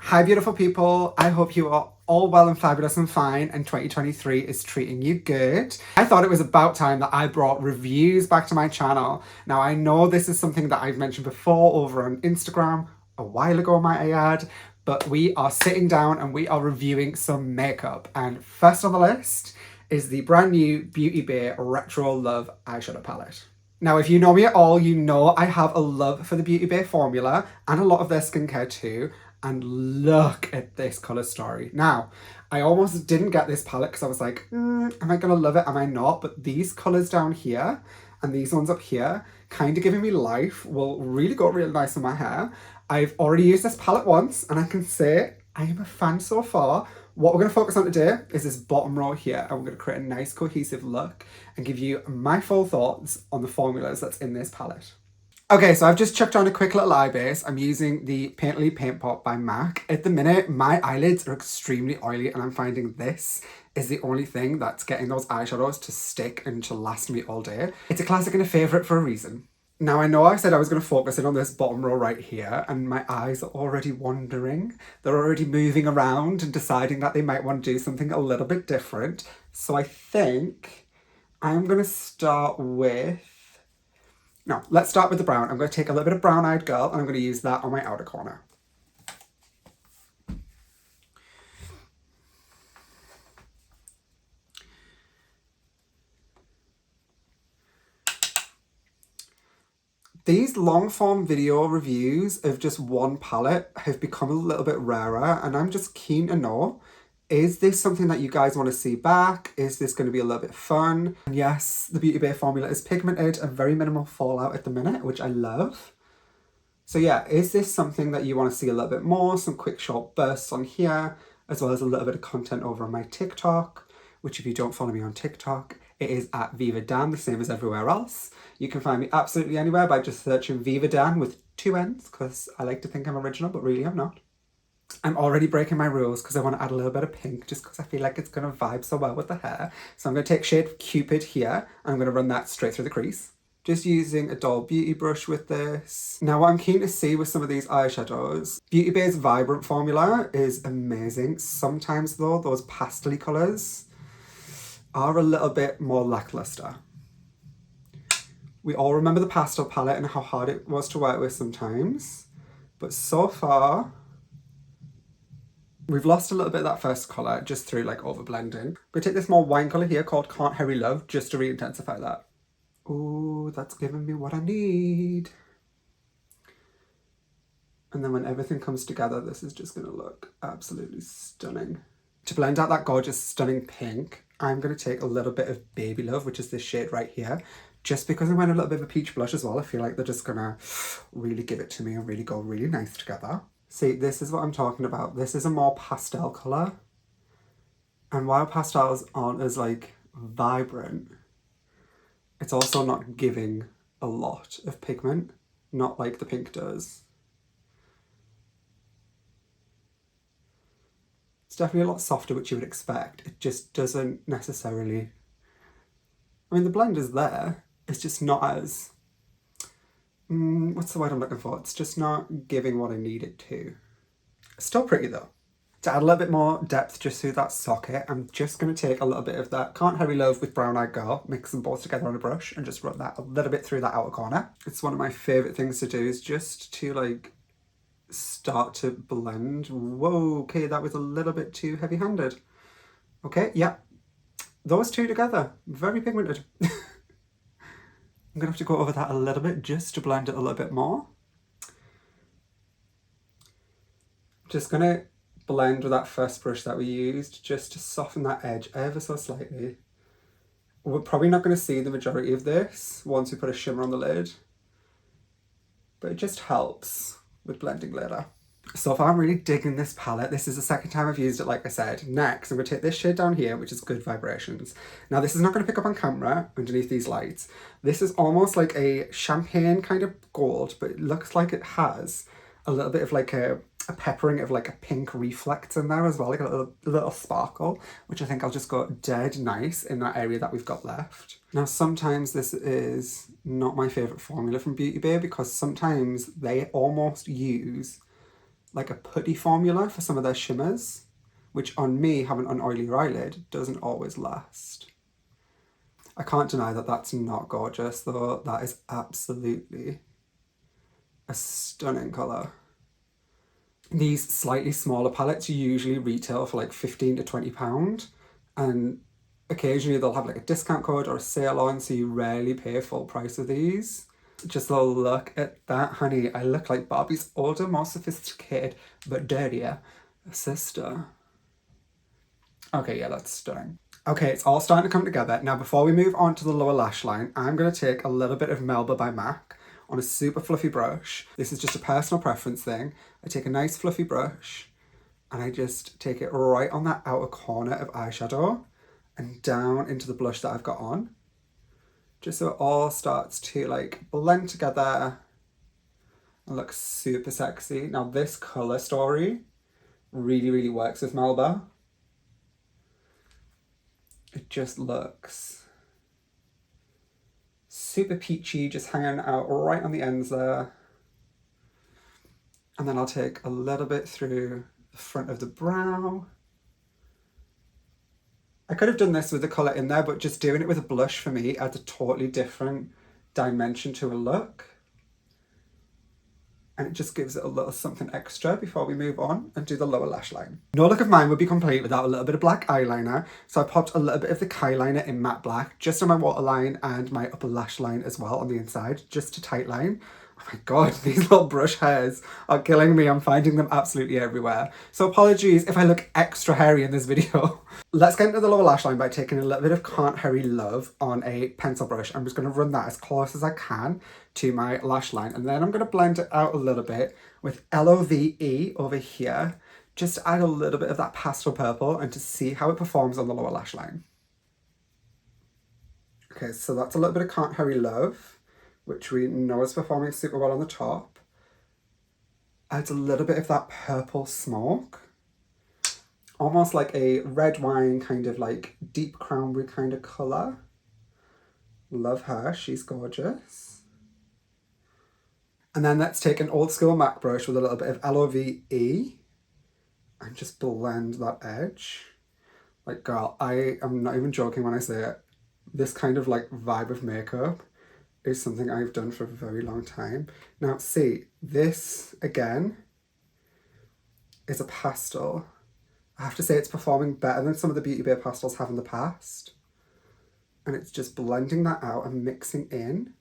Hi beautiful people, I hope you are all well and fabulous and fine and 2023 is treating you good. I thought it was about time that I brought reviews back to my channel. Now I know this is something that I've mentioned before over on Instagram, a while ago might I add, but we are sitting down and we are reviewing some makeup. And first on the list is the brand new Beauty Bay Retro Love eyeshadow palette. Now, if you know me at all, you know I have a love for the Beauty Bay formula and a lot of their skincare too. And look at this colour story. Now, I almost didn't get this palette because I was like, am I going to love it? Am I not? But these colours down here and these ones up here, kind of giving me life, will really go really nice on my hair. I've already used this palette once and I can say I am a fan so far. What we're going to focus on today is this bottom row here, and we're going to create a nice cohesive look and give you my full thoughts on the formulas that's in this palette. Okay, so I've just chucked on a quick little eye base. I'm using the Painterly Paint Pot by MAC. At the minute, my eyelids are extremely oily and I'm finding this is the only thing that's getting those eyeshadows to stick and to last me all day. It's a classic and a favourite for a reason. Now, I know I said I was going to focus in on this bottom row right here, and my eyes are already wandering. They're already moving around and deciding that they might want to do something a little bit different. So I think I'm going to start with... No, let's start with the brown. I'm going to take a little bit of Brown Eyed Girl and I'm going to use that on my outer corner. These long form video reviews of just one palette have become a little bit rarer, and I'm just keen to know, is this something that you guys want to see back? Is this going to be a little bit fun? And yes, the Beauty Bay formula is pigmented and very minimal fallout at the minute, which I love. So yeah, is this something that you want to see a little bit more? Some quick short bursts on here, as well as a little bit of content over on my TikTok, which if you don't follow me on TikTok, it is at Viva Dann, the same as everywhere else. You can find me absolutely anywhere by just searching Viva Dann with 2 N's, because I like to think I'm original, but really I'm not. I'm already breaking my rules because I want to add a little bit of pink just because I feel like it's going to vibe so well with the hair. So I'm going to take shade Cupid here and I'm going to run that straight through the crease. Just using a Doll Beauty brush with this. Now what I'm keen to see with some of these eyeshadows, Beauty Bay's Vibrant formula is amazing. Sometimes though, those pastel colours are a little bit more lackluster. We all remember the pastel palette and how hard it was to work with sometimes. But so far, we've lost a little bit of that first colour just through like over blending. I'm going to take this more wine colour here called Can't Hurry Love just to re-intensify that. Ooh, that's giving me what I need. And then when everything comes together, this is just going to look absolutely stunning. To blend out that gorgeous, stunning pink, I'm going to take a little bit of Baby Love, which is this shade right here. Just because I'm wearing a little bit of a peach blush as well, I feel like they're just going to really give it to me and really go really nice together. See, this is what I'm talking about. This is a more pastel colour. And while pastels aren't as like vibrant, it's also not giving a lot of pigment, not like the pink does. It's definitely a lot softer, which you would expect. It just doesn't necessarily... I mean, the blend is there. It's just not as... what's the word I'm looking for? It's just not giving what I need it to. Still pretty though. To add a little bit more depth just through that socket, I'm just going to take a little bit of that Can't Hurry Love with Brown Eyed Girl, mix them both together on a brush and just run that a little bit through that outer corner. It's one of my favourite things to do, is just to like start to blend. Whoa, okay, that was a little bit too heavy-handed. Okay, yeah. Those two together, very pigmented. I'm going to have to go over that a little bit just to blend it a little bit more. Just going to blend with that first brush that we used just to soften that edge ever so slightly. We're probably not going to see the majority of this once we put a shimmer on the lid, but it just helps with blending later. So far I'm really digging this palette. This is the second time I've used it, like I said. Next, I'm going to take this shade down here, which is Good Vibrations. Now this is not going to pick up on camera underneath these lights. This is almost like a champagne kind of gold, but it looks like it has a little bit of like a peppering of like a pink reflex in there as well, like a little sparkle, which I think I'll just go dead nice in that area that we've got left. Now sometimes this is not my favourite formula from Beauty Bay because sometimes they almost use like a putty formula for some of their shimmers, which on me, having an oily eyelid, doesn't always last. I can't deny that that's not gorgeous though. That is absolutely a stunning colour. These slightly smaller palettes usually retail for like £15 to £20, and occasionally they'll have like a discount code or a sale on, so you rarely pay full price of these. Just a look at that, honey. I look like Barbie's older, more sophisticated, but dirtier sister. Okay, yeah, that's stunning. Okay, it's all starting to come together. Now, before we move on to the lower lash line, I'm going to take a little bit of Melba by MAC on a super fluffy brush. This is just a personal preference thing. I take a nice fluffy brush and I just take it right on that outer corner of eyeshadow and down into the blush that I've got on. Just so it all starts to like blend together and look super sexy. Now this colour story really, really works with Melba. It just looks super peachy, just hanging out right on the ends there. And then I'll take a little bit through the front of the brow. I could have done this with the colour in there, but just doing it with a blush for me adds a totally different dimension to a look. And it just gives it a little something extra before we move on and do the lower lash line. No look of mine would be complete without a little bit of black eyeliner. So I popped a little bit of the K-liner in matte black just on my waterline and my upper lash line as well on the inside, just to tight line. Oh my god, these little brush hairs are killing me. I'm finding them absolutely everywhere. So apologies if I look extra hairy in this video. Let's get into the lower lash line by taking a little bit of Can't Hurry Love on a pencil brush. I'm just going to run that as close as I can to my lash line. And then I'm going to blend it out a little bit with LOVE over here, just to add a little bit of that pastel purple and to see how it performs on the lower lash line. Okay, so that's a little bit of Can't Hurry Love, which we know is performing super well on the top. Adds a little bit of that purple smoke. Almost like a red wine, kind of like deep cranberry kind of colour. Love her, she's gorgeous. And then let's take an old school MAC brush with a little bit of LOVE and just blend that edge. Like girl, I am not even joking when I say it. This kind of like vibe of makeup is something I've done for a very long time. Now see, this again is a pastel. I have to say it's performing better than some of the Beauty Bay pastels have in the past. And it's just blending that out and mixing in,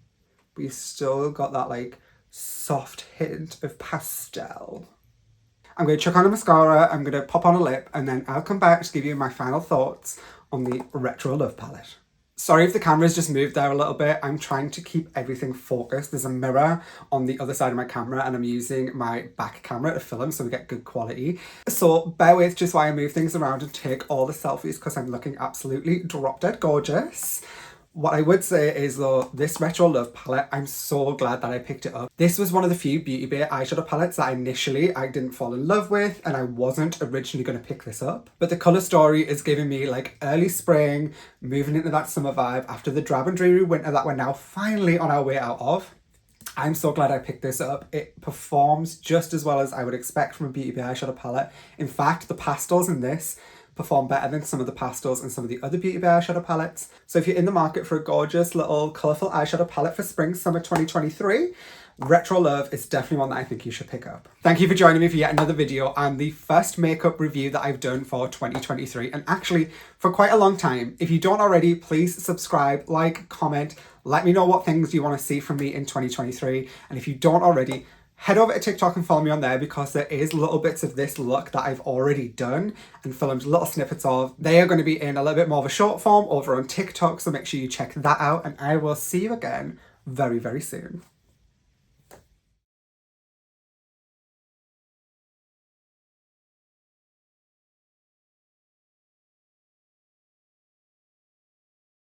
but you still got that like soft hint of pastel. I'm going to chuck on a mascara, I'm going to pop on a lip, and then I'll come back to give you my final thoughts on the Retro Love palette. Sorry if the camera's just moved there a little bit. I'm trying to keep everything focused. There's a mirror on the other side of my camera and I'm using my back camera to film so we get good quality. So bear with just while I move things around and take all the selfies because I'm looking absolutely drop dead gorgeous. What I would say is though, this Retro Love palette, I'm so glad that I picked it up. This was one of the few Beauty Bay eyeshadow palettes that initially I didn't fall in love with and I wasn't originally going to pick this up. But the colour story is giving me like early spring, moving into that summer vibe after the drab and dreary winter that we're now finally on our way out of. I'm so glad I picked this up. It performs just as well as I would expect from a Beauty Bay eyeshadow palette. In fact, the pastels in this perform better than some of the pastels in some of the other Beauty Bay eyeshadow palettes. So if you're in the market for a gorgeous little colourful eyeshadow palette for spring, summer 2023, Retro Love is definitely one that I think you should pick up. Thank you for joining me for yet another video and the first makeup review that I've done for 2023 and actually for quite a long time. If you don't already, please subscribe, like, comment, let me know what things you want to see from me in 2023. And if you don't already, head over to TikTok and follow me on there because there is little bits of this look that I've already done and filmed little snippets of. They are going to be in a little bit more of a short form over on TikTok, so make sure you check that out and I will see you again very, very soon.